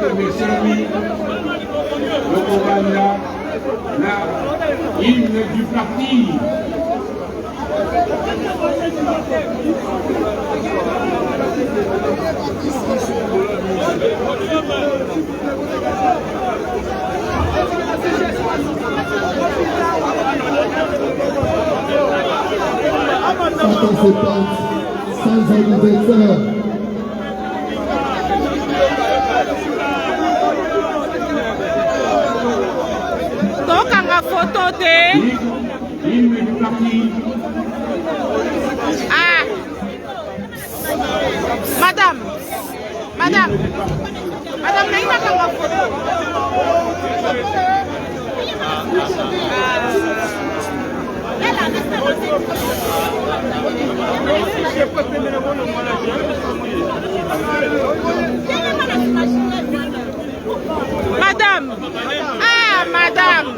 remercier lui, le Cobania, la hymne du parti. Sans anniversaire. Donc, on a photo de... Ah! Madame, n'est pas dans ma photo. Madame, ah, madame.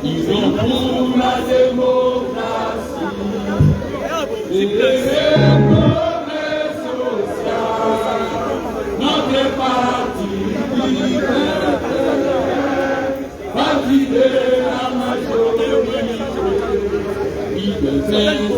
Ils ont pour la démocratie et le progrès social. Notre parti libérateur, parti de la majorité, il devait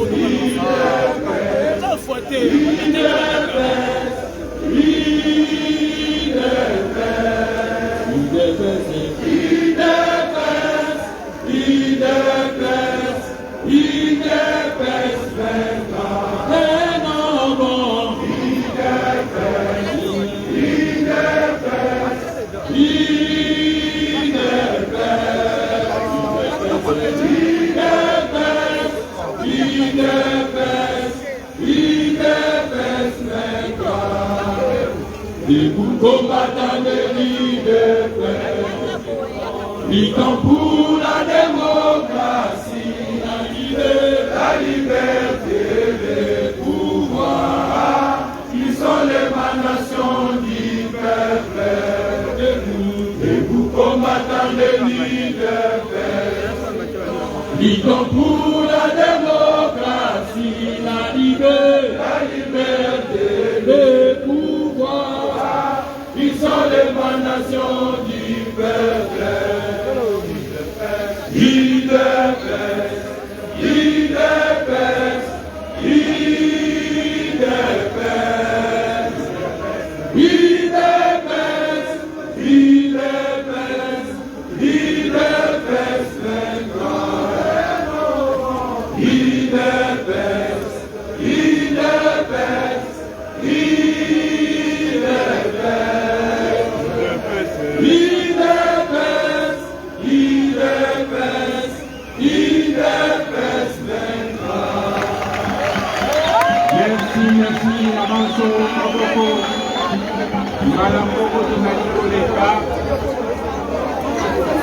debout combattant de liberté, luttant pour la démocratie, la liberté, les pouvoirs, qui sont l'émanation du peuple. Debout combattant de liberté, luttant pour la démocratie, la liberté, les pouvoirs, ils sont l'émanation du peuple. Idepes, idepes, idepes, idepes, idepes, idepes, idepes, idepes, Merci, Amanso, Aboko, Madame Boko, Tunaniko, l'État,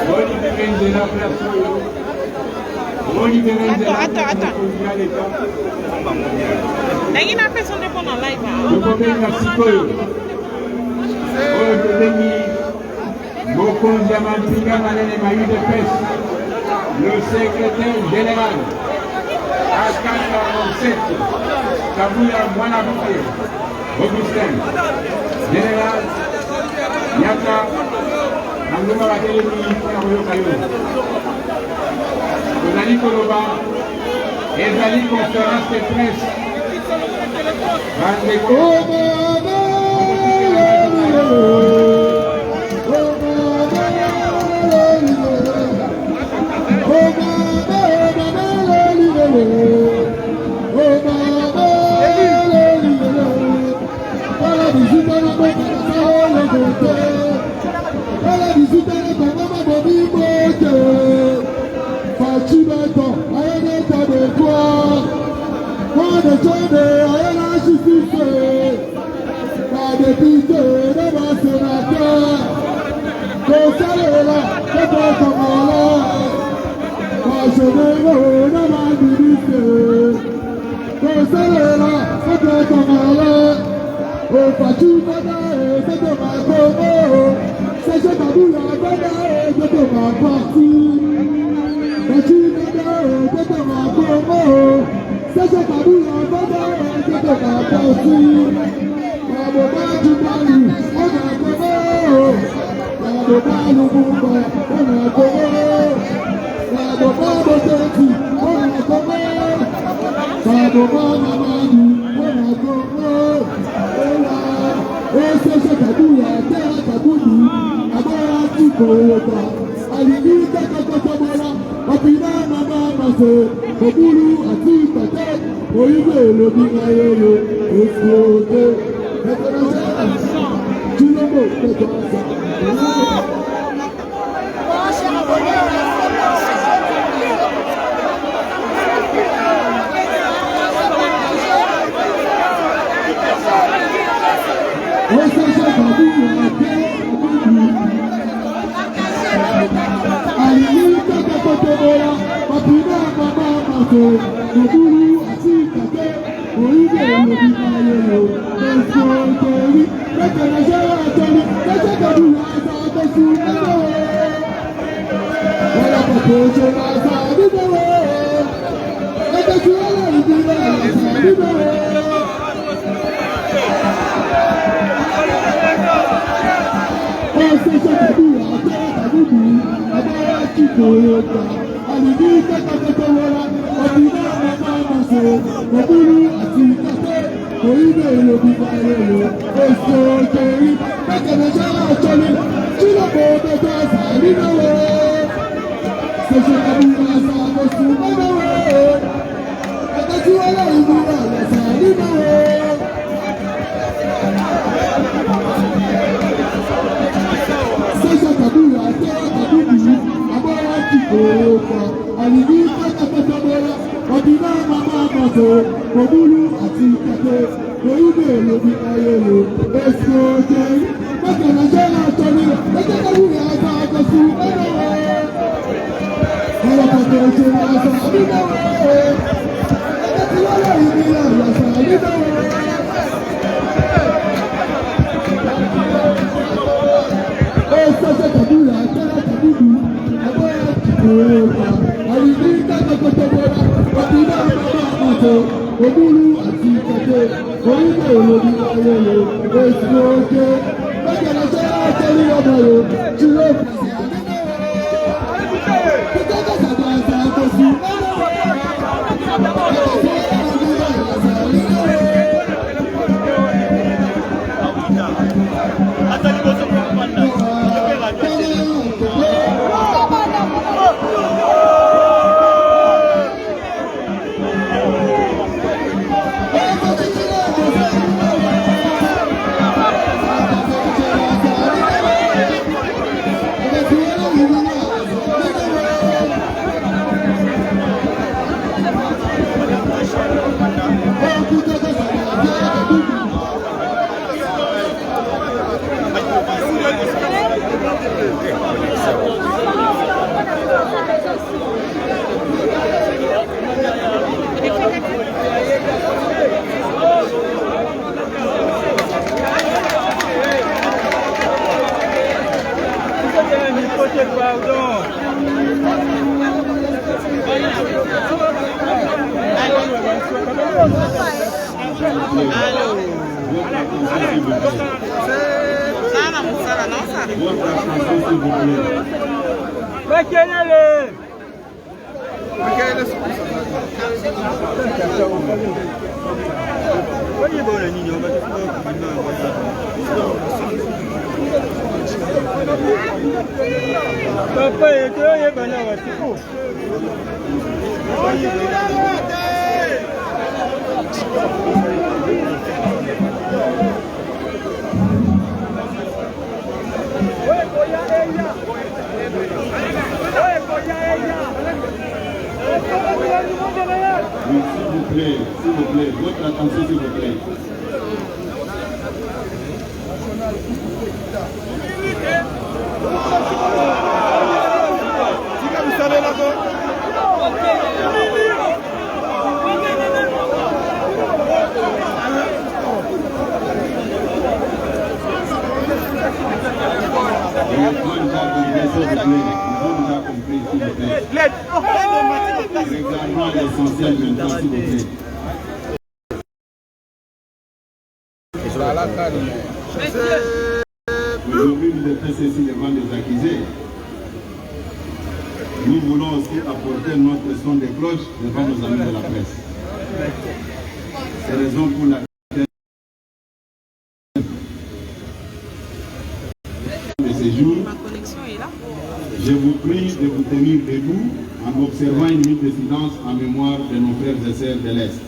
Bonne de la place, Attends. Il a fait son dépôt en live. Le secrétaire général, Askan 47, Kabouya Mwanaboué, Augustin, général, Yaka, Nangouma Batelemi, Karouyo Kayo, Ozali Koloba, Ezali conférence de presse, Bandeko, votre attention s'il vous plaît. Regardons l'essentiel maintenant, s'il vous plaît. Aujourd'hui, vous êtes ici devant les accusés. Nous voulons aussi apporter notre son de cloche devant nos amis de la presse. C'est la raison pour laquelle de ces jours, je vous prie de vous tenir debout en observant une minute de silence en mémoire de nos frères et sœurs de l'Est.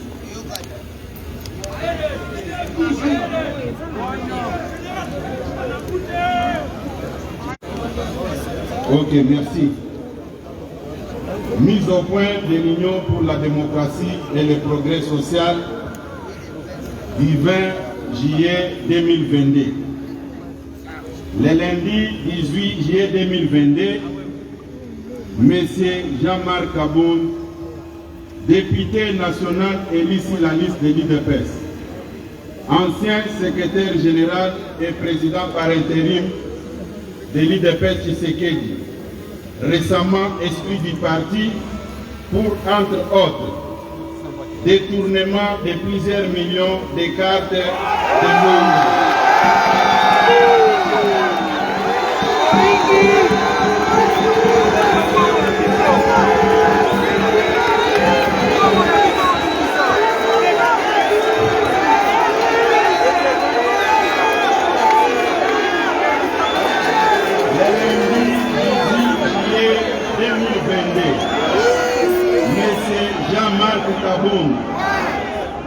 Ok, merci. Mise au point de l'Union pour la démocratie et le progrès social du 20 juillet 2022. Le lundi 18 juillet 2022, M. Jean-Marc Aboun, député national élu sur la liste de l'UDPS, ancien secrétaire général et président par intérim de l'UDPS Tshisekedi, récemment exclu du parti pour, entre autres, détournement de plusieurs millions de cartes de membres.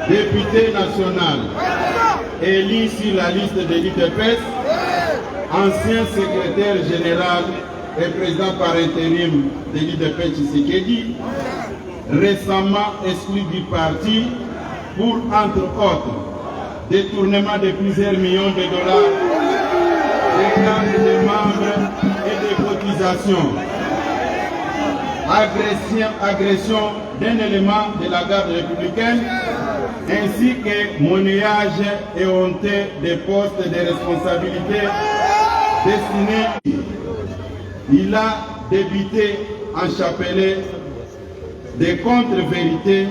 Député national, élu sur la liste de l'UDPS, ancien secrétaire général et président par intérim de l'UDPS Tshisekedi, récemment exclu du parti pour, entre autres, détournement de plusieurs millions de dollars, des cartes de membres et des cotisations, agression d'un élément de la garde républicaine, ainsi que monnayage et honteux des postes de responsabilité destinés. Il a débité en chapelet des contre-vérités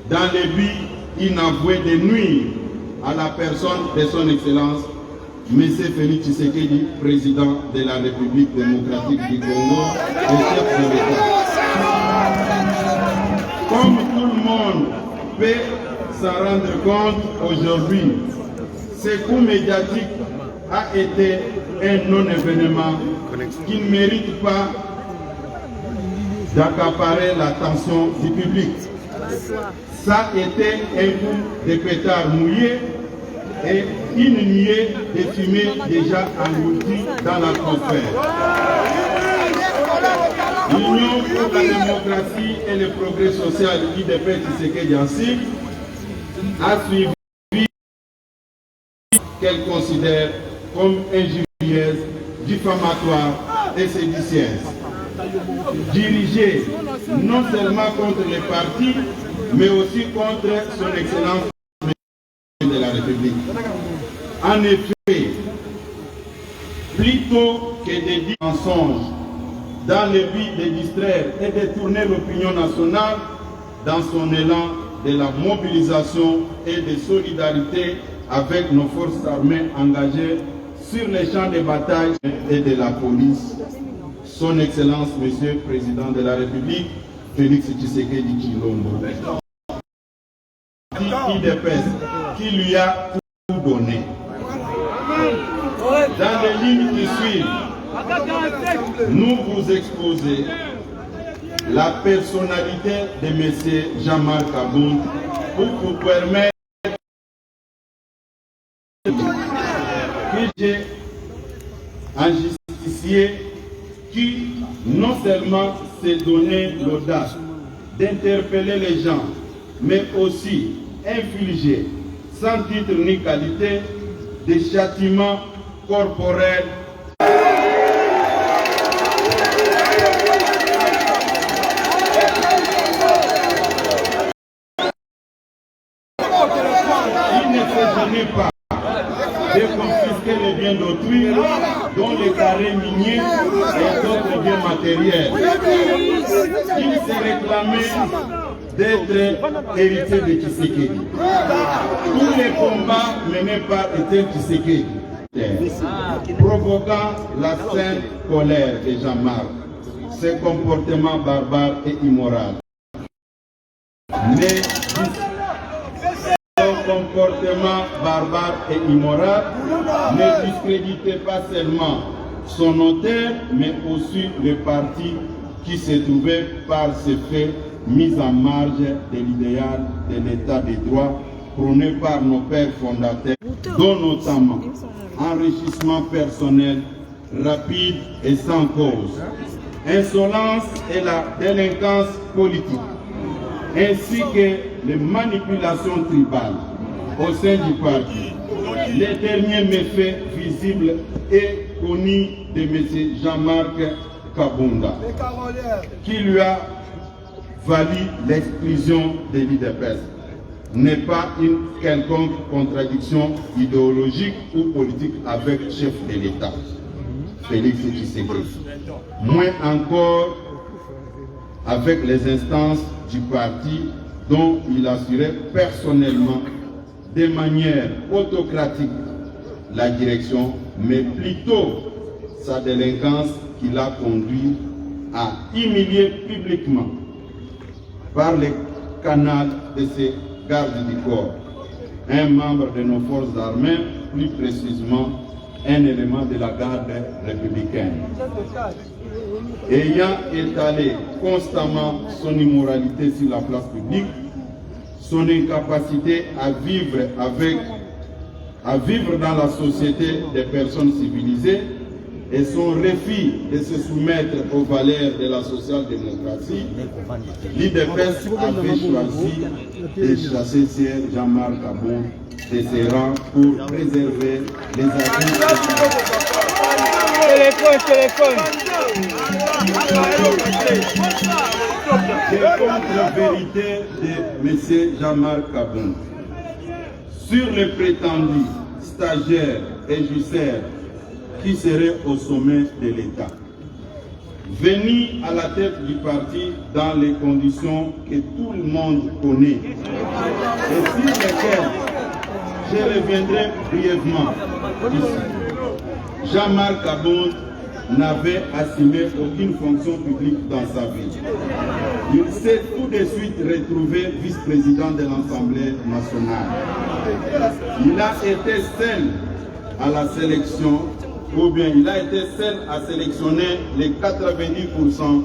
dans le but inavoué de nuire à la personne de son Excellence, M. Félix Tshisekedi, président de la République démocratique du Congo et chef de l'État. Comme tout le monde peut s'en rendre compte aujourd'hui, ce coup médiatique a été un non-événement qui ne mérite pas d'accaparer l'attention du public. Ça a été un coup de pétard mouillé et une nuée de fumée déjà engloutie dans l'atmosphère. L'Union pour la démocratie et le progrès social l'UDPS Tshisekedi a suivi qu'elle considère comme injurieuse, diffamatoire et séditienne, dirigée non seulement contre les partis, mais aussi contre son Excellence de la République. En effet, plutôt que de dire mensonges dans le but de distraire et de tourner l'opinion nationale dans son élan de la mobilisation et de solidarité avec nos forces armées engagées sur les champs de bataille et de la police, son Excellence, Monsieur le Président de la République, Félix Tshisekedi Tshilombo, qui lui a tout donné. Dans les lignes qui suivent, nous vous exposons la personnalité de M. Jean-Marc Aboun pour vous permettre que j'ai un justicier qui non seulement s'est donné l'audace d'interpeller les gens, mais aussi infliger, sans titre ni qualité, des châtiments corporels il ne se gênait pas déconfisquer les biens d'autrui, dont les carrés miniers et d'autres biens matériels. Il s'est réclamé d'être héritier de Tshisekedi. Tous les combats menés par Étienne Tshisekedi, provoquant la sainte colère de Jean-Marc, ses comportements barbares et immoraux. Mais son comportement barbare et immoral ne discréditait pas seulement son auteur, mais aussi le parti qui se trouvait par ces faits mis en marge de l'idéal de l'état de droit prôné par nos pères fondateurs, dont notamment enrichissement personnel rapide et sans cause, insolence et la délinquance politique, ainsi que les manipulations tribales au sein du parti. Les derniers méfaits visibles et connus de M. Jean-Marc Kabunda, qui lui a valu l'exclusion de l'UDPS, n'est pas une quelconque contradiction idéologique ou politique avec le chef de l'État, Félix Tshisekedi. Moins encore avec les instances du parti dont il assurait personnellement de manière autocratique la direction, mais plutôt sa délinquance qui l'a conduit à humilier publiquement par les canaux de ses gardes du corps un membre de nos forces armées, plus précisément un élément de la garde républicaine. Ayant étalé constamment son immoralité sur la place publique, son incapacité à vivre dans la société des personnes civilisées et son refus de se soumettre aux valeurs de la social-démocratie, l'UDPS avait choisi de chasser Sir Jean-Marc Kabunda de ses rangs pour préserver les acquis. Des contre-vérités de M. Jean-Marc Kabunda sur le prétendu stagiaire et justicier qui serait au sommet de l'État, venu à la tête du parti dans les conditions que tout le monde connaît et sur lesquelles je reviendrai brièvement ici. Jean-Marc Kabunda n'avait assumé aucune fonction publique dans sa vie. Il s'est tout de suite retrouvé vice-président de l'Assemblée nationale. Il a été seul à la sélection, ou bien il a été seul à sélectionner les 90%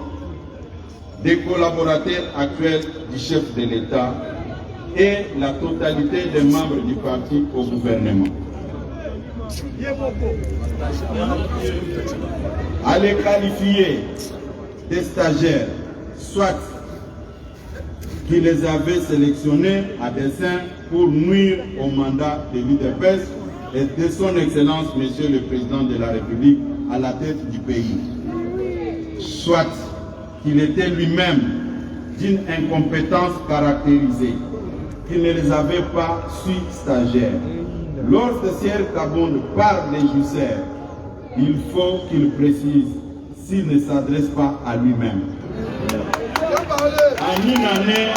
des collaborateurs actuels du chef de l'État et la totalité des membres du parti au gouvernement. À les qualifier des stagiaires, soit qu'il les avait sélectionnés à dessein pour nuire au mandat de l'UDPS et de son Excellence, Monsieur le Président de la République, à la tête du pays. Soit qu'il était lui-même d'une incompétence caractérisée, qu'il ne les avait pas su stagiaires. Lorsque Sir Kabunda parle des justiciers, il faut qu'il précise s'il ne s'adresse pas à lui-même. En une année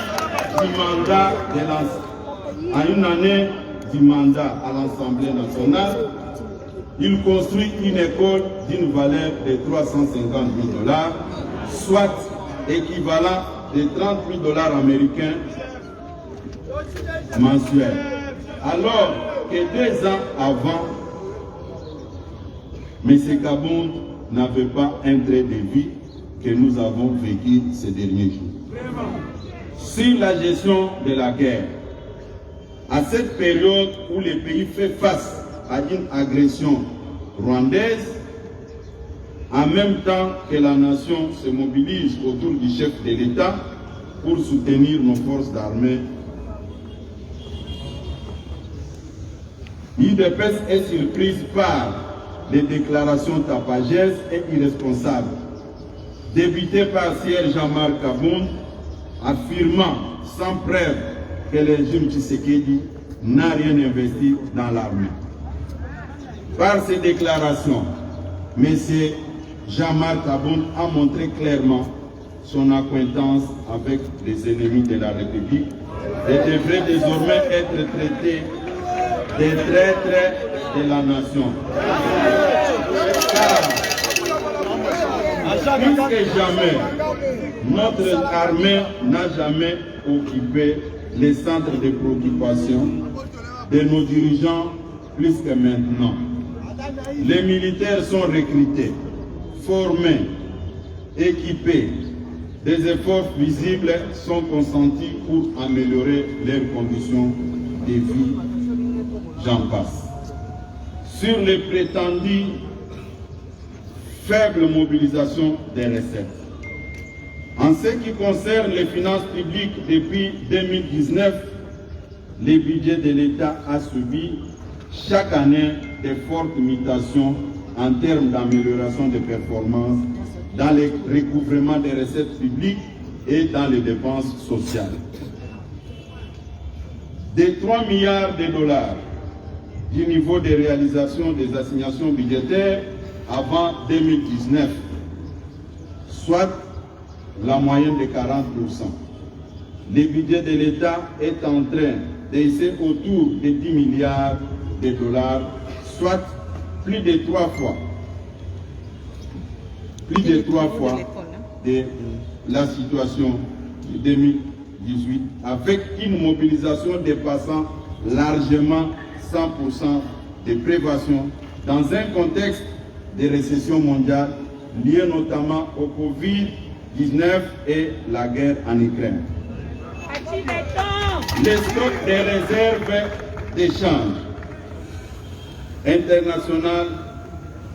du mandat à l'Assemblée nationale, il construit une école d'une valeur de 350 000 $, soit équivalent de 30 000 $ américains mensuels. Alors que 2 ans avant, M. Kabunda n'avait pas un trait de vie que nous avons vécu ces derniers jours. Sur la gestion de la guerre, à cette période où le pays fait face à une agression rwandaise, en même temps que la nation se mobilise autour du chef de l'État pour soutenir nos forces d'armée, l'UDPS est surprise par les déclarations tapageuses et irresponsables débutées par Sir Jean-Marc Kabunda, affirmant sans preuve que le régime Tshisekedi n'a rien investi dans l'armée. Par ses déclarations, M. Jean-Marc Aboun a montré clairement son acquaintance avec les ennemis de la République et devrait désormais être traité des traîtres de la nation. Car, plus que jamais, notre armée n'a jamais occupé les centres de préoccupation de nos dirigeants plus que maintenant. Les militaires sont recrutés, formés, équipés. Des efforts visibles sont consentis pour améliorer leurs conditions de vie. J'en passe. Sur les prétendues faibles mobilisations des recettes. En ce qui concerne les finances publiques, depuis 2019, le budget de l'État a subi chaque année de fortes mutations en termes d'amélioration des performances dans le recouvrement des recettes publiques et dans les dépenses sociales. Des 3 milliards de dollars du niveau de réalisation des assignations budgétaires avant 2019, soit la moyenne de 40%. Le budget de l'État est en train d'essayer autour de 10 milliards de dollars, soit plus de 3 fois. Plus de 3 fois de la situation de 2018, avec une mobilisation dépassant largement 100% de prévention dans un contexte de récession mondiale liée notamment au Covid-19 et la guerre en Ukraine. Les stocks des réserves d'échange international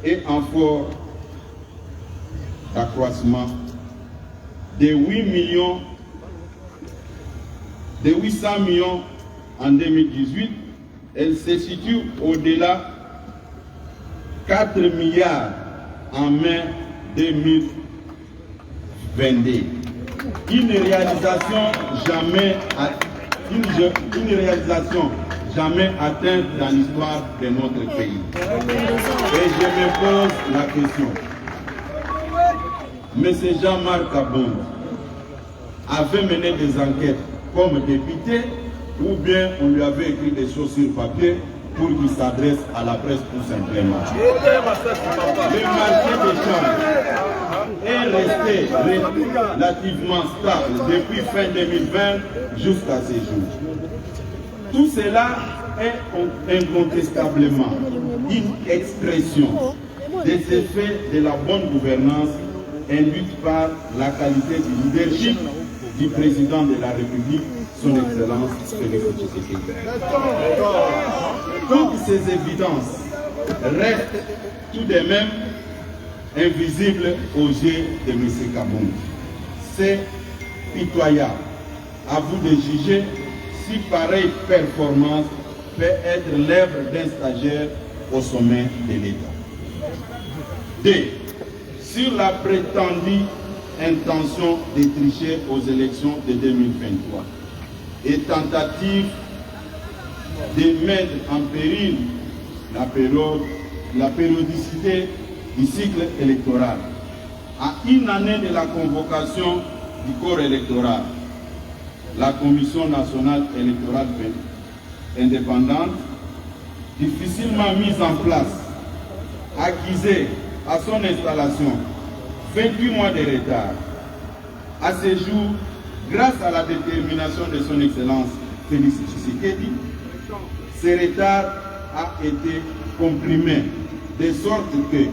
est en fort accroissement de 800 millions en 2018. Elle se situe au-delà 4 milliards en mai 2022. Une réalisation jamais atteinte dans l'histoire de notre pays. Et je me pose la question. M. Jean-Marc Aboun avait mené des enquêtes comme député ou bien on lui avait écrit des choses sur papier pour qu'il s'adresse à la presse tout simplement. Le marché des changes est resté relativement stable depuis fin 2020 jusqu'à ces jours. Tout cela est incontestablement une expression des effets de la bonne gouvernance induite par la qualité du leadership du président de la République, son Excellence Félix Tshisekedi. Toutes ces évidences restent tout de même invisibles aux yeux de M. Kaboun. C'est pitoyable. À vous de juger si pareille performance peut être l'œuvre d'un stagiaire au sommet de l'État. 2. Sur la prétendue intention de tricher aux élections de 2023 et tentative de mettre en péril la périodicité du cycle électoral à une année de la convocation du corps électoral, la Commission nationale électorale indépendante, difficilement mise en place, acquisée à son installation 28 mois de retard. À ce jour, grâce à la détermination de son Excellence Félix Tshisekedi, ce retard a été comprimé, de sorte que,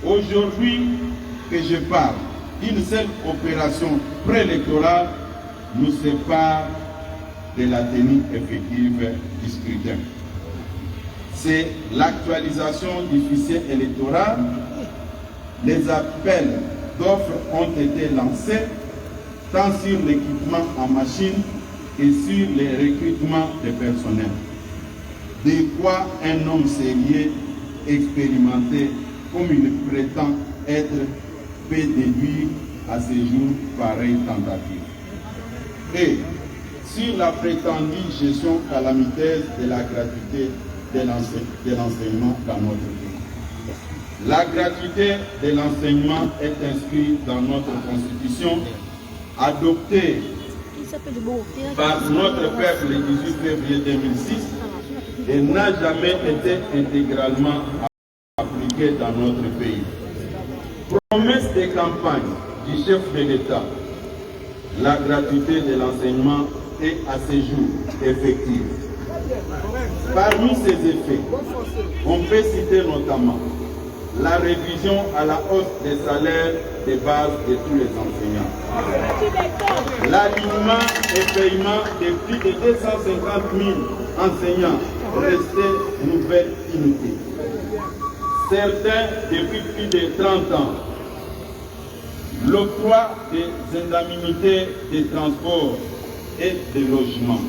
aujourd'hui que je parle, une seule opération préélectorale nous sépare de la tenue effective du scrutin. C'est l'actualisation du fichier électoral. Les appels d'offres ont été lancés tant sur l'équipement en machine que sur les recrutements de personnel. De quoi un homme sérieux, expérimenté, comme il prétend être, peut déduire à ce jour pareille tentative. Et sur la prétendue gestion calamiteuse de la gratuité de l'enseignement dans notre pays. La gratuité de l'enseignement est inscrite dans notre Constitution, adoptée par notre peuple le 18 février 2006 et n'a jamais été intégralement appliquée dans notre pays. Promesse de campagne du chef de l'État, la gratuité de l'enseignement est à ce jour effective. Parmi ces effets, on peut citer notamment la révision à la hausse des salaires de base de tous les enseignants, l'alignement et paiement de plus de 250 000 enseignants restés nouvelle unité. Certains depuis plus de 30 ans, l'octroi des indemnités de transport et de logement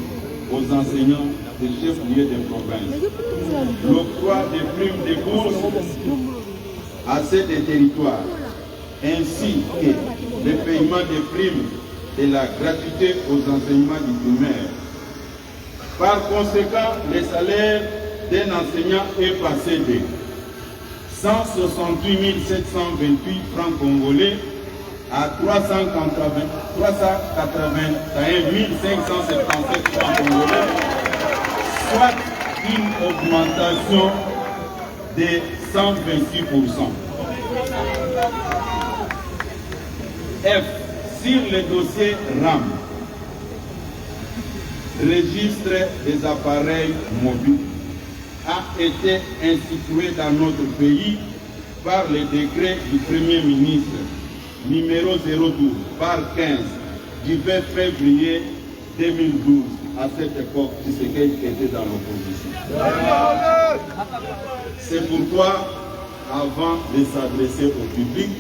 aux enseignants des chefs-lieux de province, l'octroi des primes de bourse à ces territoires, ainsi que le paiement des primes de la gratuité aux enseignements du primaire. Par conséquent, le salaire d'un enseignant est passé de 168 728 francs congolais à 381 577 francs congolais, soit une augmentation de 126%. F. Sur le dossier RAM, registre des appareils mobiles, a été institué dans notre pays par le décret du Premier ministre numéro 012 par 15 du 20 février 2012. À cette époque, Tshisekedi était dans l'opposition. C'est pourquoi, avant de s'adresser au public,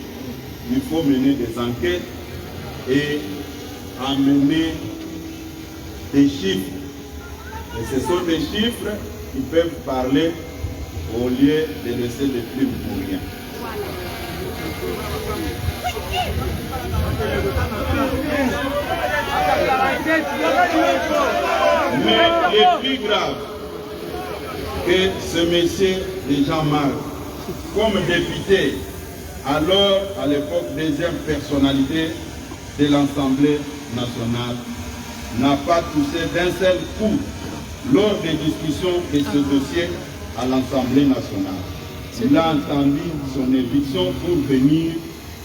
il faut mener des enquêtes et amener des chiffres. Et ce sont des chiffres qui peuvent parler au lieu de laisser des plumes pour rien. Mais le plus grave que ce monsieur de Jean-Marc, comme député, alors à l'époque deuxième personnalité de l'Assemblée nationale, n'a pas touché d'un seul coup lors des discussions de ce dossier à l'Assemblée nationale. Il a entendu son éviction pour venir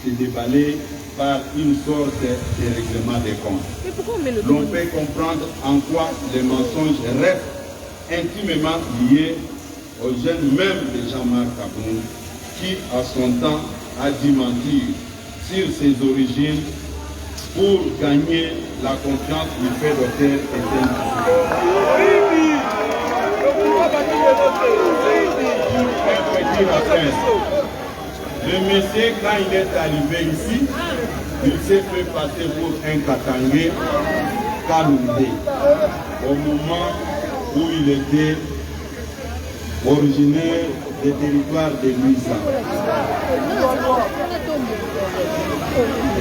se déballer par une sorte de règlement des comptes. L'on peut comprendre en quoi les mensonges restent intimement liés aux jeunes même de Jean-Marc Kaboun, qui à son temps a dû mentir sur ses origines pour gagner la confiance du fait d'auteur Étienne Tshisekedi. Le monsieur, quand il est arrivé ici, il s'est fait passer pour un Katangé Kaloundé au moment où il était originaire des territoires de Luisa.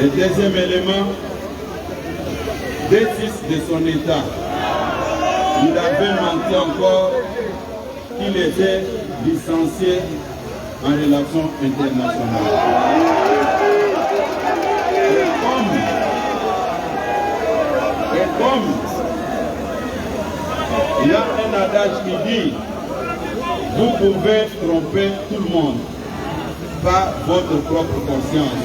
Le deuxième élément, des fils de son état, il avait menti encore qu'il était licencié en relations internationales. Et comme il y a un adage qui dit, vous pouvez tromper tout le monde, pas votre propre conscience.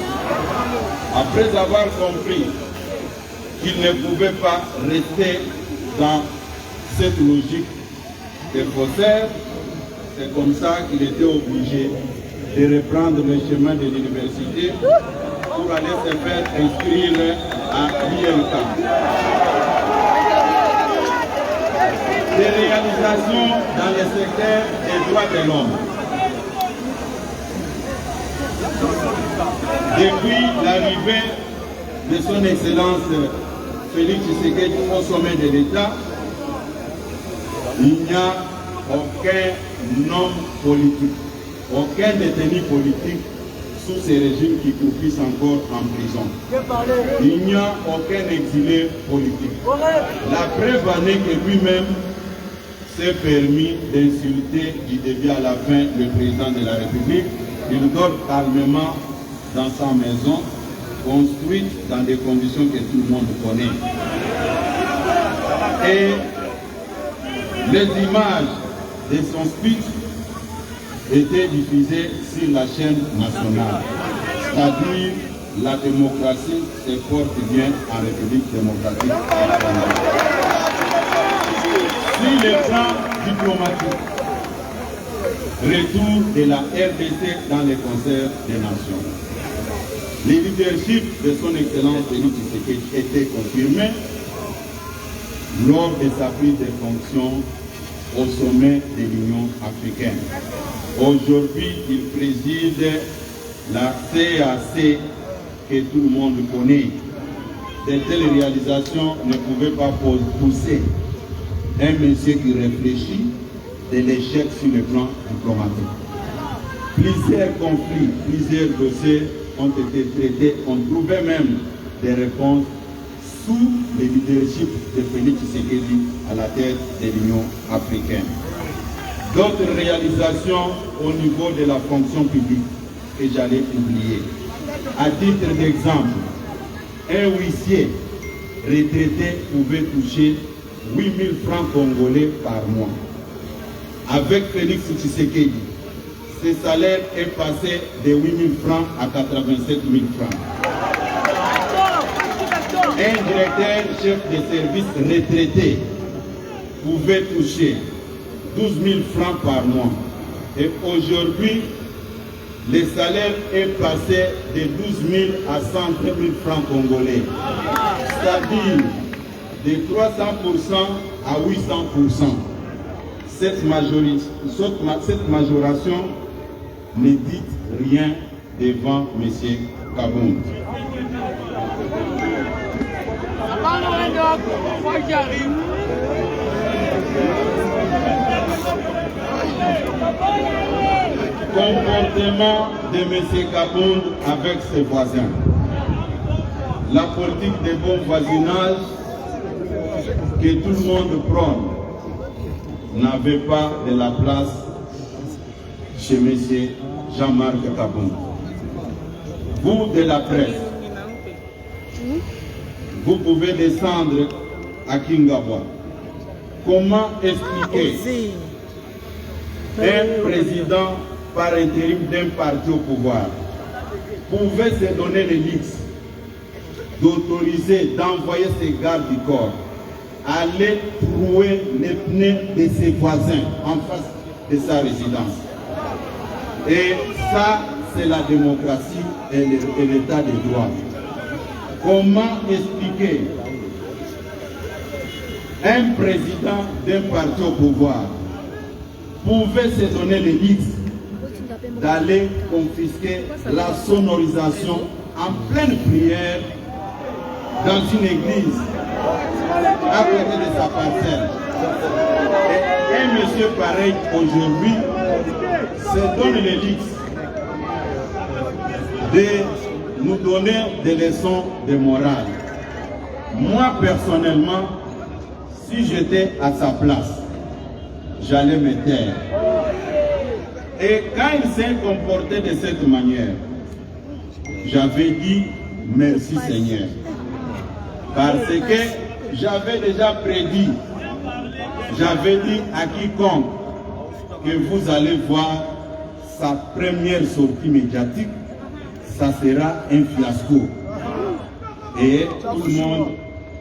Après avoir compris qu'il ne pouvait pas rester dans cette logique de faussaire, c'est comme ça qu'il était obligé de reprendre le chemin de l'université pour aller se faire inscrire à l'ILK. Des réalisations dans le secteur des droits de l'homme. Depuis l'arrivée de son Excellence Félix Tshisekedi au sommet de l'État, il n'y a aucun homme politique, aucun détenu politique sous ces régimes qui croupissent encore en prison. Il n'y a aucun exilé politique. La preuve en est que lui-même s'est permis d'insulter du début à la fin le président de la République. Il dort calmement dans sa maison, construite dans des conditions que tout le monde connaît. Et les images de son speech étaient diffusées sur la chaîne nationale. C'est-à-dire, la démocratie se porte bien en République démocratique. Sur le plan diplomatique, retour de la RDC dans les concerts des nations. Le leadership de son Excellence Félix Tshisekedi était confirmé lors de sa prise de fonction au sommet de l'Union africaine. Aujourd'hui, il préside la CAC que tout le monde connaît. De telles réalisations ne pouvaient pas pousser un monsieur qui réfléchit de l'échec sur le plan diplomatique. Plusieurs conflits, plusieurs dossiers ont été traités. On trouvait même des réponses sous le leadership de Félix Tshisekedi à la tête de l'Union africaine. D'autres réalisations au niveau de la fonction publique que j'allais oublier. À titre d'exemple, un huissier retraité pouvait toucher 8 000 francs congolais par mois. Avec Félix Tshisekedi, ce salaire est passé de 8 000 francs à 87 000 francs. Un directeur chef de service retraité pouvait toucher 12 000 francs par mois. Et aujourd'hui, le salaire est passé de 12 000 à 130 000 francs congolais. C'est-à-dire de 300% à 800%. Cette majoration ne dit rien devant M. Kabound. Comportement de M. Kabound avec ses voisins. La politique de bon voisinage que tout le monde prône n'avait pas de la place chez M. Jean-Marc Kabound. Vous de la presse, vous pouvez descendre à Kingabwa. Comment expliquer un président par intérim d'un parti au pouvoir pouvait se donner le luxe d'autoriser, d'envoyer ses gardes du corps aller trouer les pneus de ses voisins en face de sa résidence? Et ça, c'est la démocratie et l'état de droit. Comment expliquer un président d'un parti au pouvoir pouvait se donner le luxe d'aller confisquer la sonorisation en pleine prière dans une église à côté de sa parcelle? Et un monsieur pareil aujourd'hui se donne le luxe de nous donner des leçons de morale. Moi personnellement, si j'étais à sa place, j'allais me taire. Et quand il s'est comporté de cette manière, j'avais dit merci Seigneur. Parce que j'avais déjà prédit, j'avais dit à quiconque que vous allez voir sa première sortie médiatique, ça sera un fiasco. Et tout le monde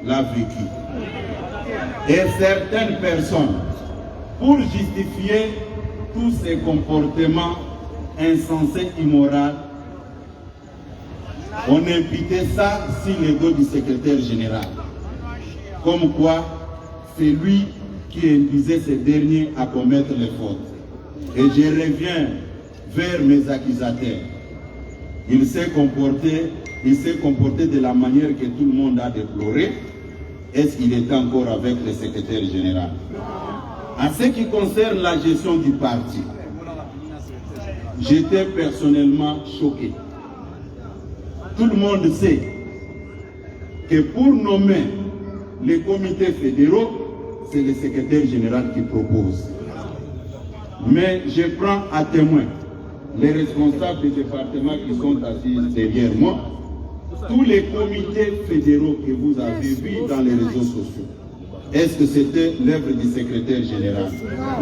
l'a vécu. Et certaines personnes, pour justifier tous ces comportements insensés, immoraux, on imputait ça sur l'ego du secrétaire général. Comme quoi, c'est lui qui induisait ces derniers à commettre les fautes. Et je reviens vers mes accusateurs. Il s'est comporté de la manière que tout le monde a déploré. Est-ce qu'il est encore avec le secrétaire général? En ce qui concerne la gestion du parti, j'étais personnellement choqué. Tout le monde sait que pour nommer les comités fédéraux, c'est le secrétaire général qui propose. Mais je prends à témoin les responsables des départements qui sont assis derrière moi, tous les comités fédéraux que vous avez vus dans les réseaux sociaux. Est-ce que c'était l'œuvre du secrétaire général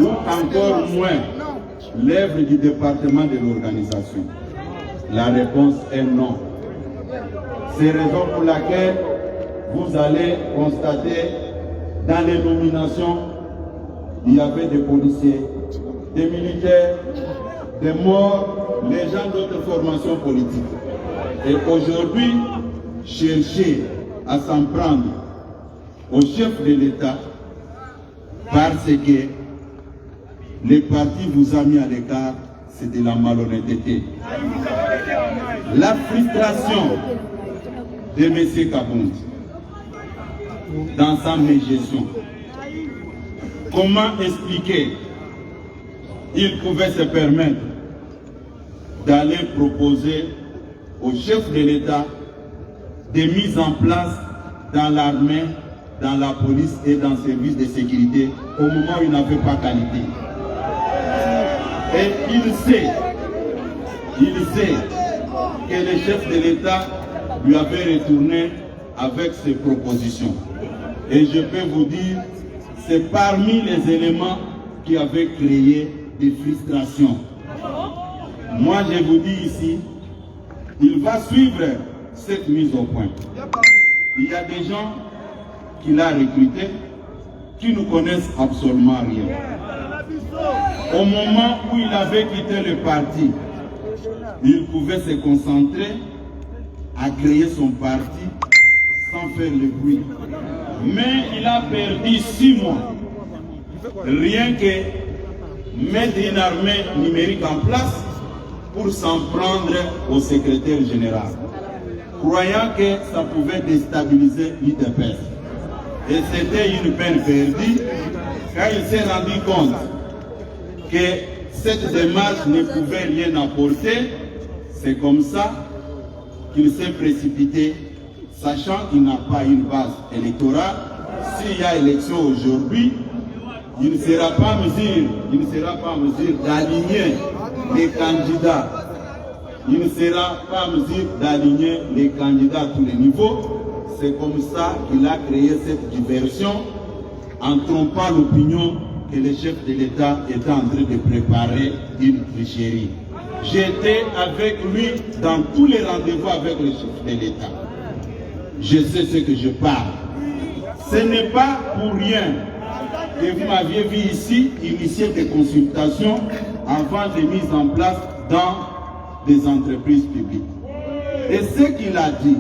ou encore moins l'œuvre du département de l'organisation? La réponse est non. C'est la raison pour laquelle vous allez constater dans les nominations, il y avait des policiers, des militaires, des morts, les gens d'autres formations politiques. Et aujourd'hui, chercher à s'en prendre au chef de l'État parce que le parti vous a mis à l'écart, c'est de la malhonnêteté. La frustration de M. Kabound dans sa gestion. Comment expliquer il pouvait se permettre d'aller proposer au chef de l'État des mises en place dans l'armée, dans la police et dans le service de sécurité au moment où il n'avait pas qualité. Et il sait que le chef de l'État lui avait retourné avec ses propositions. Et je peux vous dire, c'est parmi les éléments qui avaient créé des frustrations. Moi, je vous dis ici, il va suivre cette mise au point. Il y a des gens qu'il a recrutés qui ne connaissent absolument rien. Au moment où il avait quitté le parti, il pouvait se concentrer à créer son parti sans faire le bruit. Mais il a perdu 6 mois. Rien que mettre une armée numérique en place pour s'en prendre au secrétaire général, croyant que ça pouvait déstabiliser l'UDPS. Et c'était une peine perdue quand il s'est rendu compte que cette démarche ne pouvait rien apporter. C'est comme ça qu'il s'est précipité, sachant qu'il n'a pas une base électorale. S'il y a élection aujourd'hui, il ne sera pas en mesure d'aligner les candidats. Il ne sera pas en mesure d'aligner les candidats à tous les niveaux. C'est comme ça qu'il a créé cette diversion en trompant l'opinion que le chef de l'État était en train de préparer une tricherie. J'étais avec lui dans tous les rendez-vous avec le chef de l'État. Je sais ce que je parle. Ce n'est pas pour rien que vous m'aviez vu ici initier des consultations avant de mise en place dans des entreprises publiques. Et ce qu'il a dit,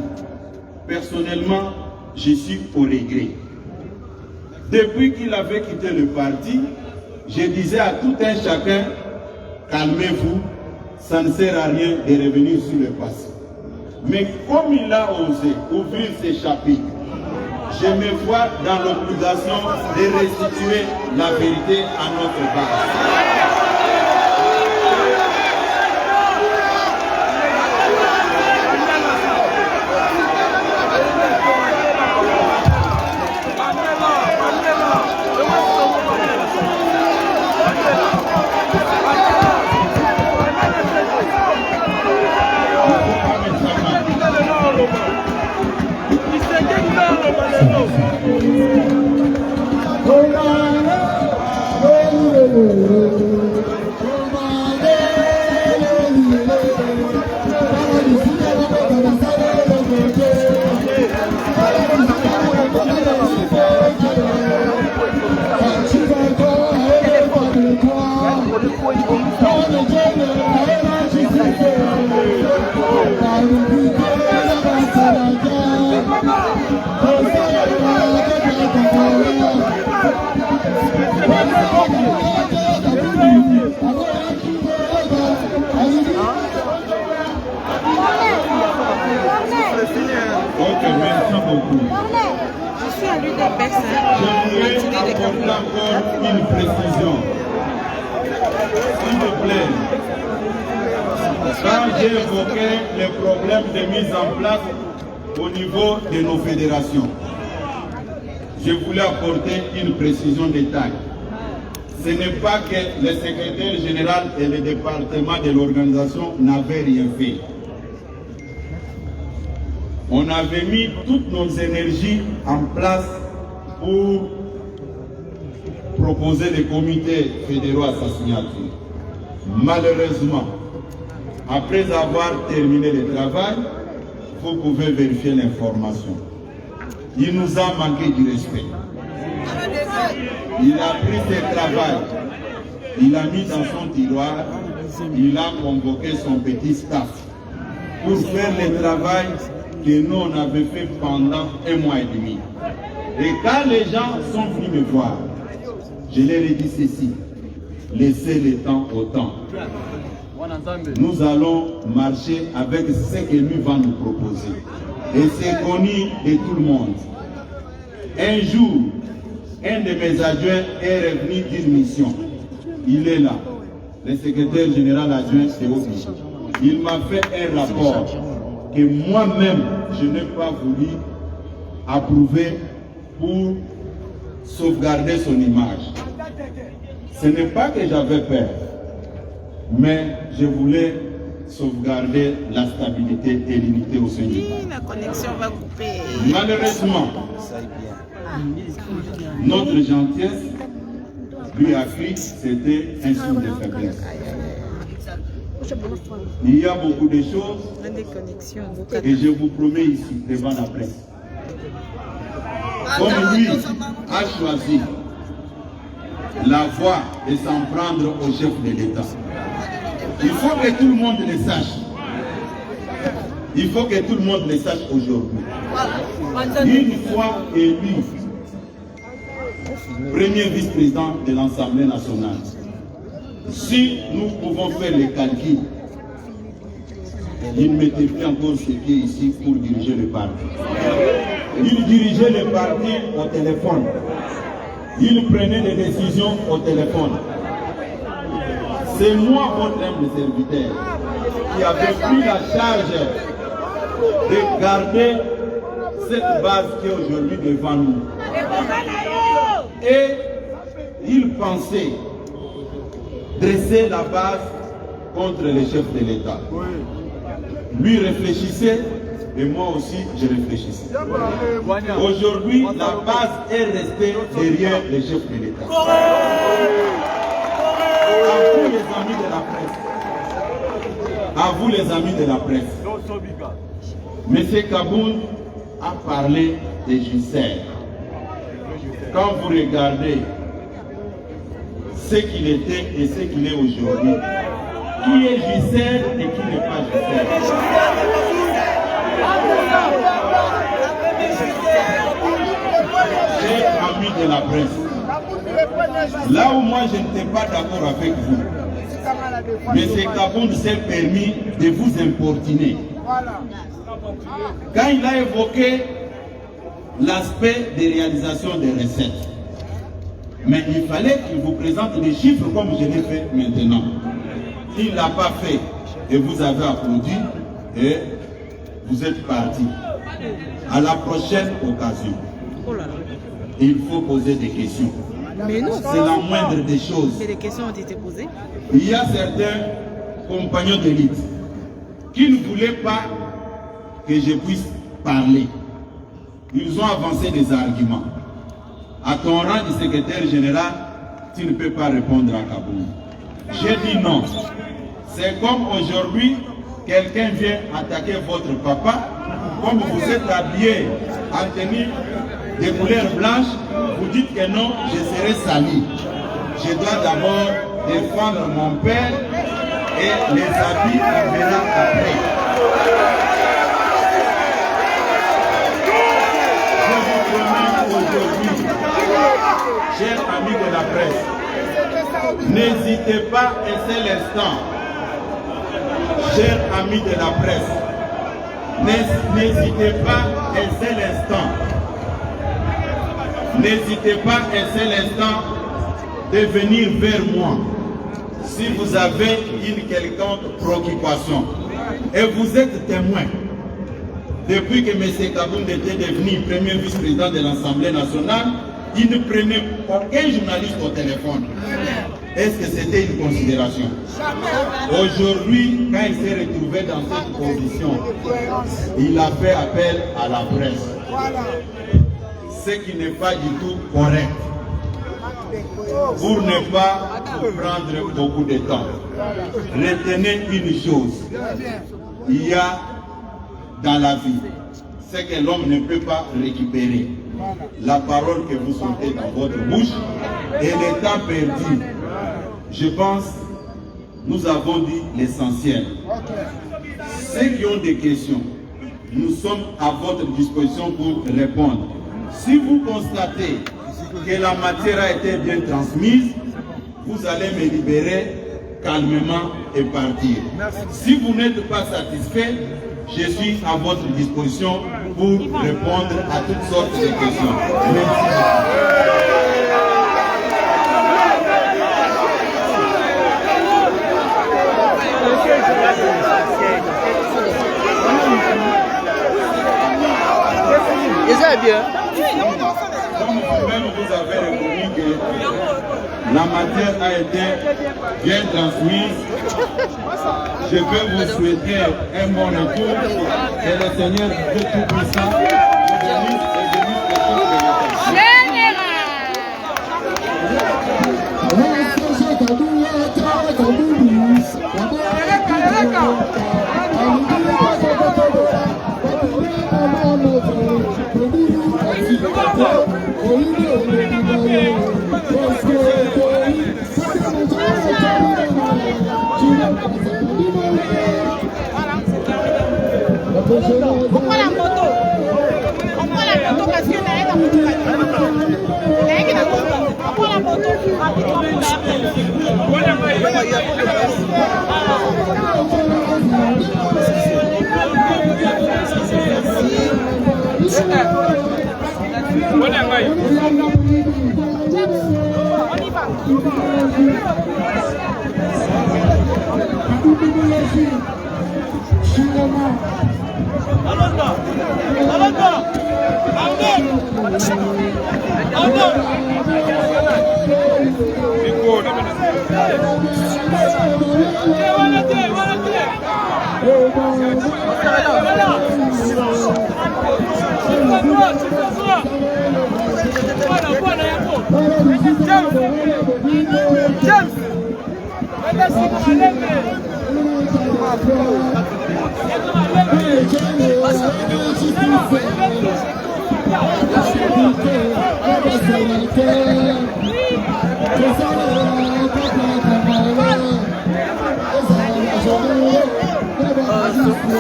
personnellement, je suis au regret. Depuis qu'il avait quitté le parti, je disais à tout un chacun, calmez-vous, ça ne sert à rien de revenir sur le passé. Mais comme il a osé ouvrir ces chapitres, je me vois dans l'obligation de restituer la vérité à notre base. Je suis à l'UDPS. J'aimerais apporter encore une précision. S'il vous plaît, quand j'ai évoqué les problèmes de mise en place au niveau de nos fédérations, je voulais apporter une précision détail. Ce n'est pas que le secrétaire général et le département de l'organisation n'avaient rien fait. On avait mis toutes nos énergies en place pour proposer des comités fédéraux à sa signature. Malheureusement, après avoir terminé le travail, vous pouvez vérifier l'information. Il nous a manqué du respect. Il a pris ce travail, il a mis dans son tiroir, il a convoqué son petit staff pour faire le travail que nous on avait fait pendant 1 mois et demi. Et quand les gens sont venus me voir, je leur ai dit ceci: laissez le temps au temps. Nous allons marcher avec ce que lui va nous proposer. Et c'est connu de tout le monde. Un jour, un de mes adjoints est revenu d'une mission. Il est là, le secrétaire général adjoint Théophile. Il m'a fait un rapport que moi-même, je n'ai pas voulu approuver pour sauvegarder son image. Ce n'est pas que j'avais peur, mais je voulais sauvegarder la stabilité et l'unité au Seigneur. La connexion va couper. Malheureusement, notre gentillesse lui a cru, c'était un signe de faiblesse. Il y a beaucoup de choses et je vous promets ici, devant la presse. Comme lui a choisi la voie de s'en prendre au chef de l'État, il faut que tout le monde le sache. Il faut que tout le monde le sache aujourd'hui. Une fois élu premier vice-président de l'Assemblée nationale, si nous pouvons faire les calculs, il ne mettait plus encore ses pieds ici pour diriger le parti. Il dirigeait le parti au téléphone. Il prenait des décisions au téléphone. C'est moi, votre humble serviteur, qui avait pris la charge de garder cette base qui est aujourd'hui devant nous. Et il pensait dresser la base contre les chefs de l'État. Lui réfléchissait et moi aussi je réfléchissais. Aujourd'hui, la base est restée derrière les chefs de l'État. À vous les amis de la presse, M. Kaboun a parlé de Jusser. Quand vous regardez ce qu'il était et ce qu'il est aujourd'hui, qui est Jusser et qui n'est pas Jusser? Chers amis de la presse, là où moi je n'étais pas d'accord avec vous, M. Kaboun s'est permis de vous importuner. Quand il a évoqué l'aspect des réalisations des recettes, mais il fallait qu'il vous présente les chiffres comme je l'ai fait maintenant. Il ne l'a pas fait et vous avez applaudi et vous êtes parti. À la prochaine occasion, il faut poser des questions. C'est la moindre des choses. Mais les questions ont été posées. Il y a certains compagnons d'élite qui ne voulaient pas que je puisse parler. Ils ont avancé des arguments. À ton rang de secrétaire général, tu ne peux pas répondre à Kaboun. J'ai dit non. C'est comme aujourd'hui, quelqu'un vient attaquer votre papa, comme vous êtes habillé en tenue de couleur blanche, vous dites que non, je serai sali. Je dois d'abord défendre mon père et les habits, on verra après. Je vous promets aujourd'hui, chers amis de la presse, n'hésitez pas un seul instant. Chers amis de la presse, n'hésitez pas un seul instant. N'hésitez pas un seul instant de venir vers moi si vous avez une quelconque préoccupation. Et vous êtes témoin depuis que M. Kabound était devenu premier vice-président de l'Assemblée nationale, il ne prenait aucun journaliste au téléphone. Est-ce que c'était une considération? Aujourd'hui, quand il s'est retrouvé dans cette position, il a fait appel à la presse. Ce qui n'est pas du tout correct. Pour ne pas prendre beaucoup de temps, retenez une chose. Il y a dans la vie ce que l'homme ne peut pas récupérer. La parole que vous sentez dans votre bouche et le temps perdu. Je pense nous avons dit l'essentiel. Ceux qui ont des questions, nous sommes à votre disposition pour répondre. Si vous constatez que la matière a été bien transmise, vous allez me libérer calmement et partir. Si vous n'êtes pas satisfait, je suis à votre disposition pour répondre à toutes sortes de questions. Merci. Et ça est bien. Comme vous-même vous avez reconnu que la matière a été bien transmise, je veux vous souhaiter un bon retour et le Seigneur Dieu Tout-Puissant vous bénisse et bénisse le peuple de l'État. On prend la moto. On prend la moto parce que là, la moto. On prend la moto.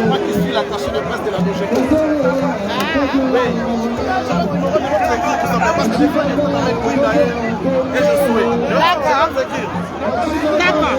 Moi qui suis l'attaché de presse de la DGP. Parce que des fois, il est dans les couilles d'ailleurs. Et je souhaite. D'accord. D'accord.